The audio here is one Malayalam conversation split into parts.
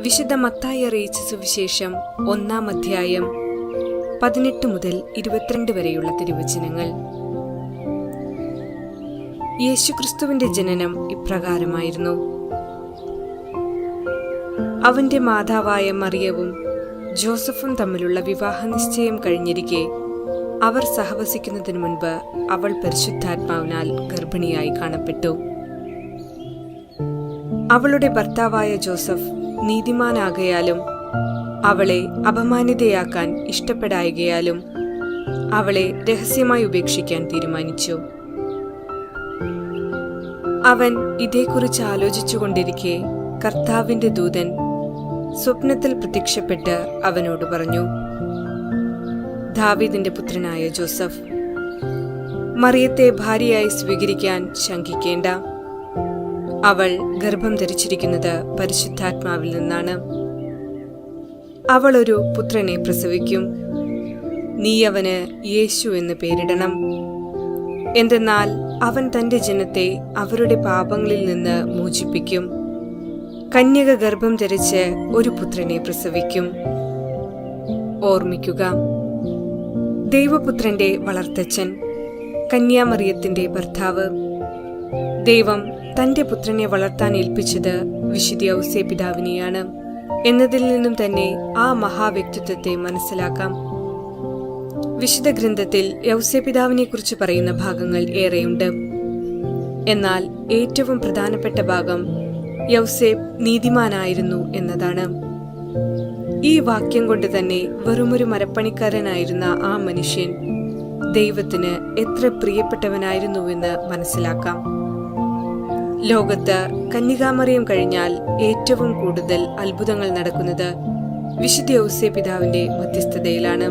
വിശുദ്ധ മത്തായി അറിയിച്ച സുവിശേഷം 1-ാം അധ്യായം 18 മുതൽ 22 വരെയുള്ള തിരുവചനങ്ങൾ. യേശുക്രിസ്തുവിന്റെ ജനനം ഇപ്രകാരമായിരുന്നു. അവന്റെ മാതാവായ മറിയവും ജോസഫും തമ്മിലുള്ള വിവാഹ നിശ്ചയം കഴിഞ്ഞിരിക്കെ അവർ സഹവസിക്കുന്നതിനു മുൻപ് അവൾ പരിശുദ്ധാത്മാവിനാൽ ഗർഭിണിയായി കാണപ്പെട്ടു. അവളുടെ ഭർത്താവായ ജോസഫ് നീതിമാനാകയാലും അവളെ അപമാനിതയാക്കാൻ ഇഷ്ടപ്പെടായകയാലും അവളെ രഹസ്യമായി ഉപേക്ഷിക്കാൻ തീരുമാനിച്ചു. അവൻ ഇതേക്കുറിച്ച് ആലോചിച്ചുകൊണ്ടിരിക്കെ കർത്താവിന്റെ ദൂതൻ സ്വപ്നത്തിൽ പ്രത്യക്ഷപ്പെട്ട് അവനോട് പറഞ്ഞു, ദാവീദിന്റെ പുത്രനായ ജോസഫ്, മറിയത്തെ ഭാര്യയായി സ്വീകരിക്കാൻ ശങ്കിക്കേണ്ട. അവൾ ഗർഭം ധരിച്ചിരിക്കുന്നത് പരിശുദ്ധാത്മാവിൽ നിന്നാണ്. അവൾ ഒരു പുത്രനെ പ്രസവിക്കും. നീ അവന് യേശു എന്ന് പേരിടണം. എന്തെന്നാൽ അവൻ തന്റെ ജനത്തെ അവരുടെ പാപങ്ങളിൽ നിന്ന് മോചിപ്പിക്കും. കന്യക ഗർഭം ധരിച്ച് ഒരു പുത്രനെ പ്രസവിക്കും. ഓർമ്മിക്കുക, ദൈവപുത്രന്റെ വളർത്തച്ഛൻ, കന്യാമറിയത്തിന്റെ ഭർത്താവ്. ദൈവം തന്റെ പുത്രനെ വളർത്താൻ ഏൽപ്പിച്ചത് വിശുദ്ധ ഔസേപ്പിതാവിനെയാണ് എന്നതിൽ നിന്നും തന്നെ ആ മഹാവ്യക്തിത്വത്തെ മനസ്സിലാക്കാം. വിശുദ്ധ ഗ്രന്ഥത്തിൽ യൗസേപ്പിതാവിനെ കുറിച്ച് പറയുന്ന ഭാഗങ്ങൾ ഏറെയുണ്ട്. എന്നാൽ ഏറ്റവും പ്രധാനപ്പെട്ട ഭാഗം യൗസേപ്പ് നീതിമാനായിരുന്നു എന്നതാണ്. ഈ വാക്യം കൊണ്ട് തന്നെ വെറുമൊരു മരപ്പണിക്കാരനായിരുന്ന ആ മനുഷ്യൻ ദൈവത്തിന് എത്ര പ്രിയപ്പെട്ടവനായിരുന്നുവെന്ന് മനസ്സിലാക്കാം. ലോകത്ത് കന്യകാമറിയം കഴിഞ്ഞാൽ ഏറ്റവും കൂടുതൽ അത്ഭുതങ്ങൾ നടക്കുന്നത് വിശുദ്ധ ഔസേപ്പിതാവിന്റെ മധ്യസ്ഥതയിലാണ്.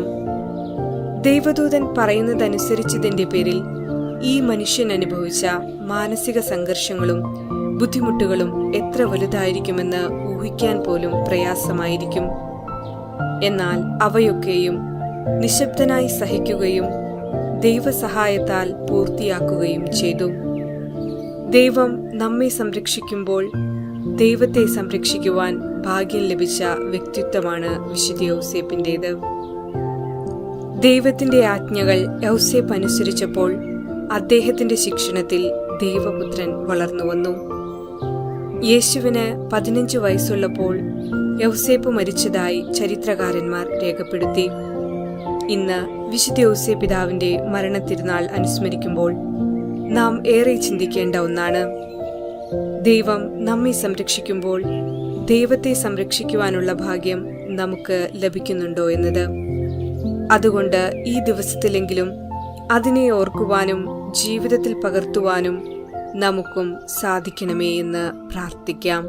ദൈവദൂതൻ പറയുന്നതനുസരിച്ചതിന്റെ പേരിൽ ഈ മനുഷ്യൻ അനുഭവിച്ച മാനസിക സംഘർഷങ്ങളും ബുദ്ധിമുട്ടുകളും എത്ര വലുതായിരിക്കുമെന്ന് ഊഹിക്കാൻ പോലും പ്രയാസമായിരിക്കും. എന്നാൽ അവയൊക്കെയും നിശബ്ദനായി സഹിക്കുകയും ദൈവസഹായത്താൽ പൂർത്തിയാക്കുകയും ചെയ്തു. ദൈവം നമ്മെ സംരക്ഷിക്കുമ്പോൾ ദൈവത്തെ സംരക്ഷിക്കുവാൻ ഭാഗ്യം ലഭിച്ച വ്യക്തിത്വമാണ് വിശുദ്ധ യൗസേപ്പിന്റേത്. ദൈവത്തിന്റെ ആജ്ഞകൾ യൗസേപ്പ് അനുസരിച്ചപ്പോൾ അദ്ദേഹത്തിന്റെ ശിക്ഷണത്തിൽ ദൈവപുത്രൻ വളർന്നു വന്നു. യേശുവിന് 15 വയസ്സുള്ളപ്പോൾ യൗസേപ്പ് മരിച്ചതായി ചരിത്രകാരന്മാർ രേഖപ്പെടുത്തി. ഇന്ന് വിശുദ്ധ യൗസേപ്പിതാവിന്റെ മരണത്തിരുനാൾ അനുസ്മരിക്കുമ്പോൾ നാം ഏറെ ചിന്തിക്കേണ്ട ഒന്നാണ്. ദൈവം നമ്മെ സംരക്ഷിക്കുമ്പോൾ ദൈവത്തെ സംരക്ഷിക്കുവാനുള്ള ഭാഗ്യം നമുക്ക് ലഭിക്കുന്നുണ്ടോ എന്നത്. അതുകൊണ്ട് ഈ ദിവസത്തിലെങ്കിലും അതിനെ ഓർക്കുവാനും ജീവിതത്തിൽ പകർത്തുവാനും നമുക്കും സാധിക്കണമേ എന്ന് പ്രാർത്ഥിക്കാം.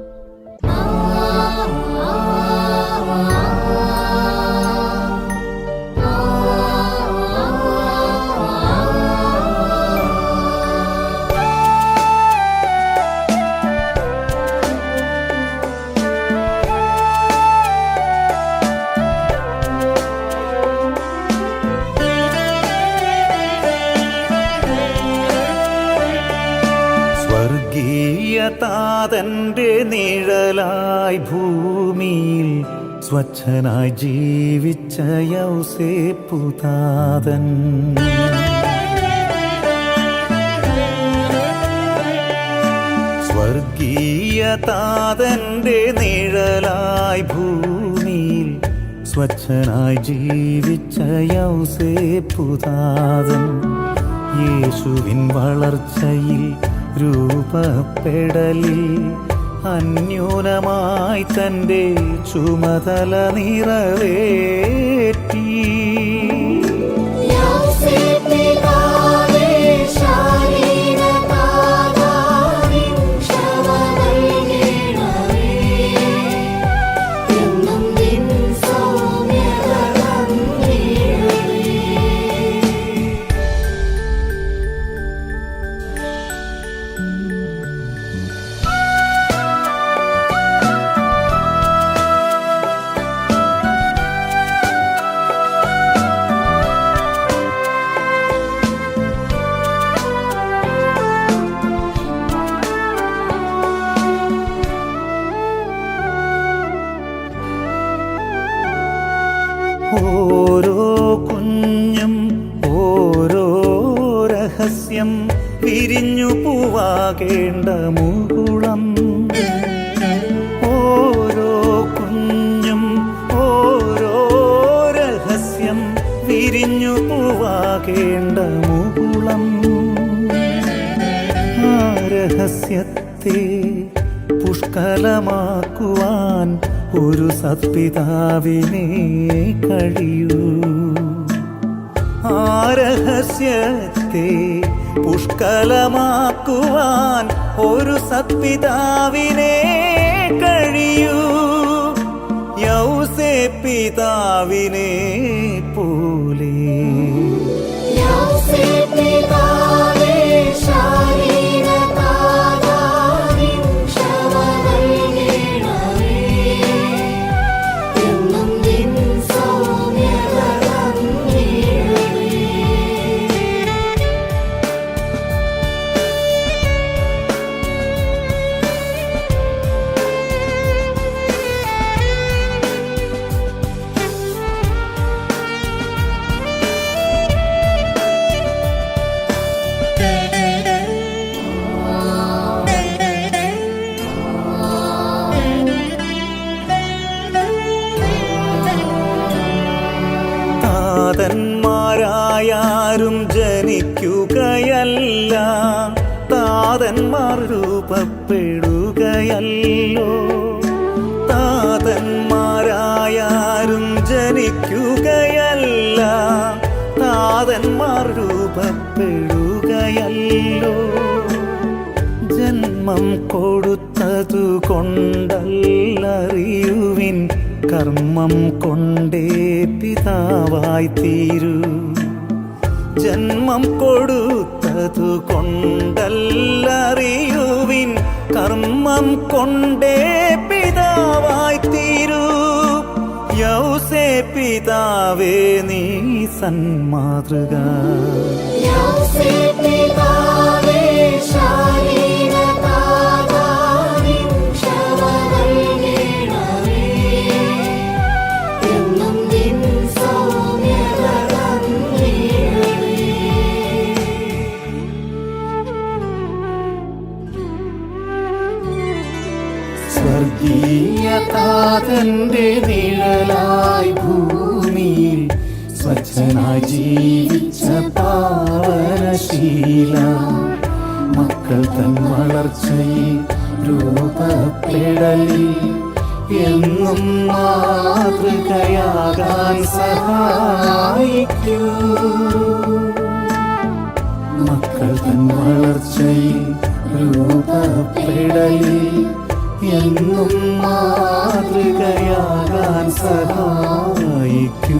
താതന്റെ നിഴലായി ഭൂമിയിൽ സ്വച്ഛനായി ജീവിച്ച യൗസേപ്പുതാതൻ, സ്വർഗീയ താതന്റെ നിഴലായി ഭൂമിയിൽ സ്വച്ഛനായി ജീവിച്ച യൗസേപ്പുതാതൻ, യേശുവിൻ വളർച്ചയിൽ രൂപപ്പെടലിൽ അന്യൂനമായി തന്റെ ചുമതല നിറവേറ്റി. ഓരോ കുഞ്ഞും ഓരോ രഹസ്യം വിരിഞ്ഞു പൂവാകേണ്ട മുകുളം. ഓരോ കുഞ്ഞും ഓരോ രഹസ്യം വിരിഞ്ഞു പൂവാകേണ്ട മുകുളം. ആ രഹസ്യത്തെ പുഷ്കലമാക്കുവാൻ ഒരു സത്പിതാവിനെ കഴിയൂ. ആ രഹസ്യത്തെ പുഷ്കലമാക്കുവാൻ ഒരു സത്പിതാവിനെ കഴിയൂ. യൗസേപ്പ് പിതാവിനെ പോലെ. താതന്മാരായാരും ജനിക്കുകയല്ല, താതന്മാർ രൂപപ്പെടുകയല്ലോ. താതന്മാരായാരും ജനിക്കുകയല്ല, താതന്മാർ രൂപപ്പെടുകയല്ലോ. ജന്മം കൊടുത്തതു കൊണ്ടല്ലറിയുവിൻ, കർമ്മം കൊണ്ടേ പിതാവായി തീരൂ. ജന്മം കൊടുത്തതു കൊണ്ടല്ലറിയുവിൻ, കർമ്മം കൊണ്ടേ പിതാവായി തീരൂ. യൗസേപ്പ് പിതാവേ നീ സന്മാതൃക. സ്വർഗീയ താതന്റെ നിഴലായി ഭൂമിയിൽ സ്വച്ഛനായി ജീവിച്ച പാവനശീല, മക്കൾ തൻ വളർച്ചയിൽ രൂപപ്പെടലിൽ എന്നും മാതൃകയാകാൻ സഹായിക്കൂ. മക്കൾ തൻ വളർച്ചയിൽ രൂപപ്പെടലിൽ എന്നും മാതൃകയാകാൻ സഹായിക്കൂ.